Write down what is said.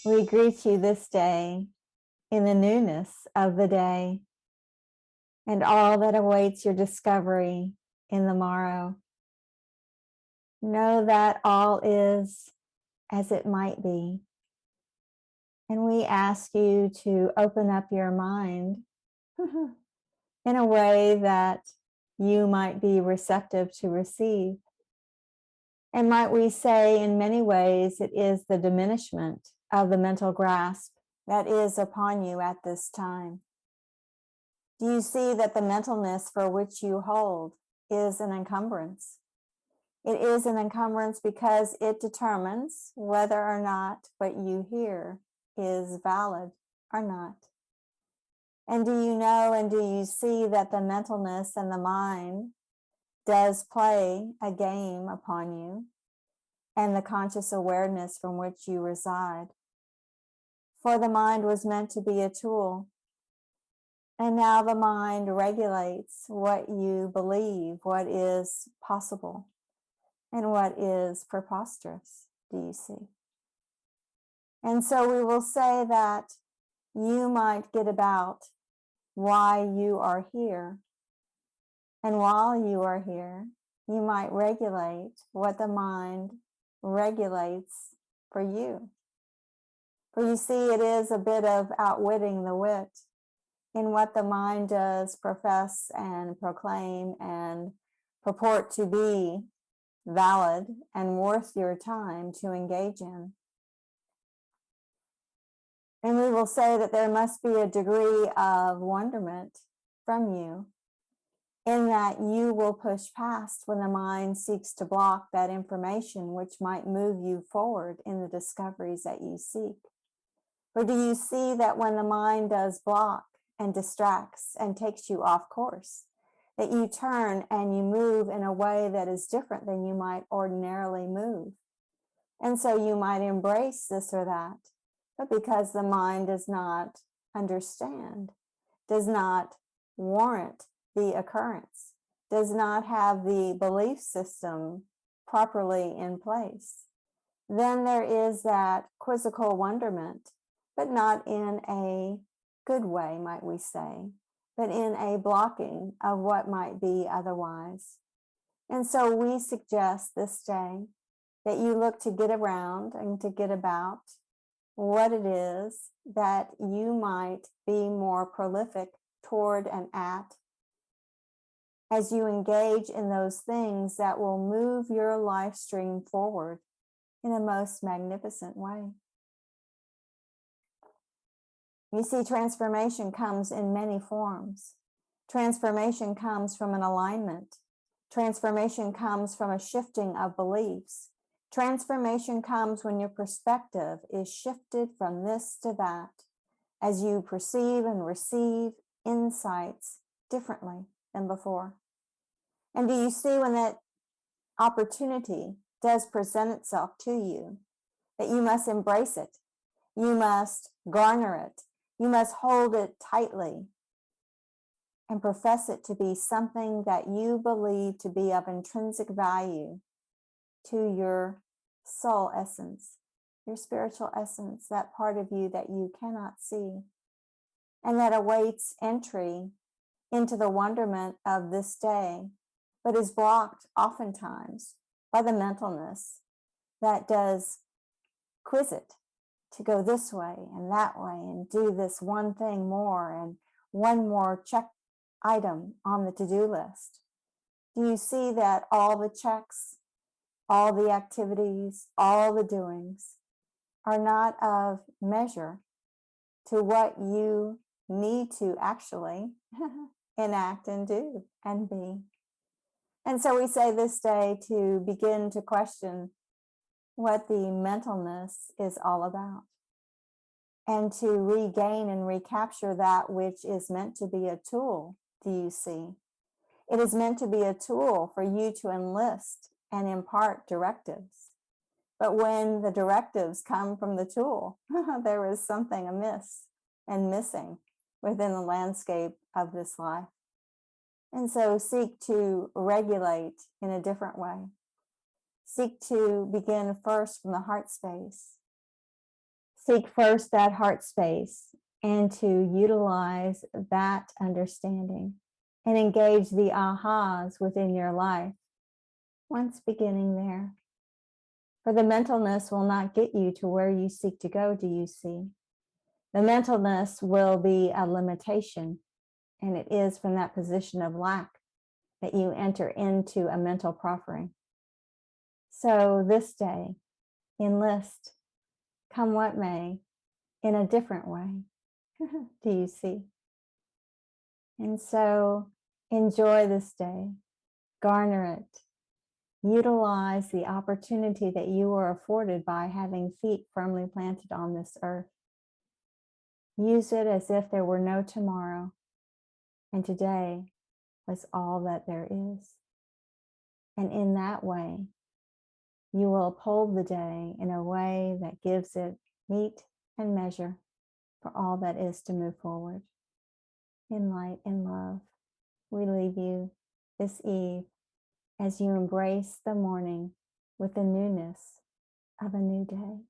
We greet you this day in the newness of the day and all that awaits your discovery in the morrow. Know that all is as it might be. And we ask you to open up your mind in a way that you might be receptive to receive. And might we say, in many ways, it is the diminishment of the mental grasp that is upon you at this time. Do you see that the mentalness for which you hold is an encumbrance? It is an encumbrance because it determines whether or not what you hear is valid or not. And do you know and do you see that the mentalness and the mind does play a game upon you and the conscious awareness from which you reside? For the mind was meant to be a tool. And now the mind regulates what you believe, what is possible, and what is preposterous, do you see? And so we will say that you might get about why you are here. And while you are here, you might regulate what the mind regulates for you. For you see, it is a bit of outwitting the wit in what the mind does profess and proclaim and purport to be valid and worth your time to engage in. And we will say that there must be a degree of wonderment from you in that you will push past when the mind seeks to block that information which might move you forward in the discoveries that you seek. Or do you see that when the mind does block and distracts and takes you off course, that you turn and you move in a way that is different than you might ordinarily move? And so you might embrace this or that, but because the mind does not understand, does not warrant the occurrence, does not have the belief system properly in place, then there is that quizzical wonderment, but not in a good way, might we say, but in a blocking of what might be otherwise. And so we suggest this day that you look to get around and to get about what it is that you might be more prolific toward and at as you engage in those things that will move your life stream forward in a most magnificent way. You see, transformation comes in many forms. Transformation comes from an alignment. Transformation comes from a shifting of beliefs. Transformation comes when your perspective is shifted from this to that, as you perceive and receive insights differently than before. And do you see when that opportunity does present itself to you, that you must embrace it, you must garner it, you must hold it tightly and profess it to be something that you believe to be of intrinsic value to your soul essence, your spiritual essence, that part of you that you cannot see, and that awaits entry into the wonderment of this day, but is blocked oftentimes by the mentalness that does quiz it to go this way and that way and do this one thing more and one more check item on the to-do list. Do you see that all the checks, all the activities, all the doings are not of measure to what you need to actually enact and do and be? And so we say this day to begin to question what the mentalness is all about, and to regain and recapture that which is meant to be a tool. Do you see? It is meant to be a tool for you to enlist and impart directives. But when the directives come from the tool, there is something amiss and missing within the landscape of this life. And so seek to regulate in a different way. Seek to begin first from the heart space. Seek first that heart space and to utilize that understanding and engage the ahas within your life once beginning there. For the mentalness will not get you to where you seek to go, do you see? The mentalness will be a limitation, and it is from that position of lack that you enter into a mental proffering. So this day, enlist, come what may, in a different way. Do you see? And so enjoy this day, garner it, utilize the opportunity that you are afforded by having feet firmly planted on this earth. Use it as if there were no tomorrow, and today was all that there is. And in that way, you will uphold the day in a way that gives it meat and measure for all that is to move forward. In light and love, we leave you this eve as you embrace the morning with the newness of a new day.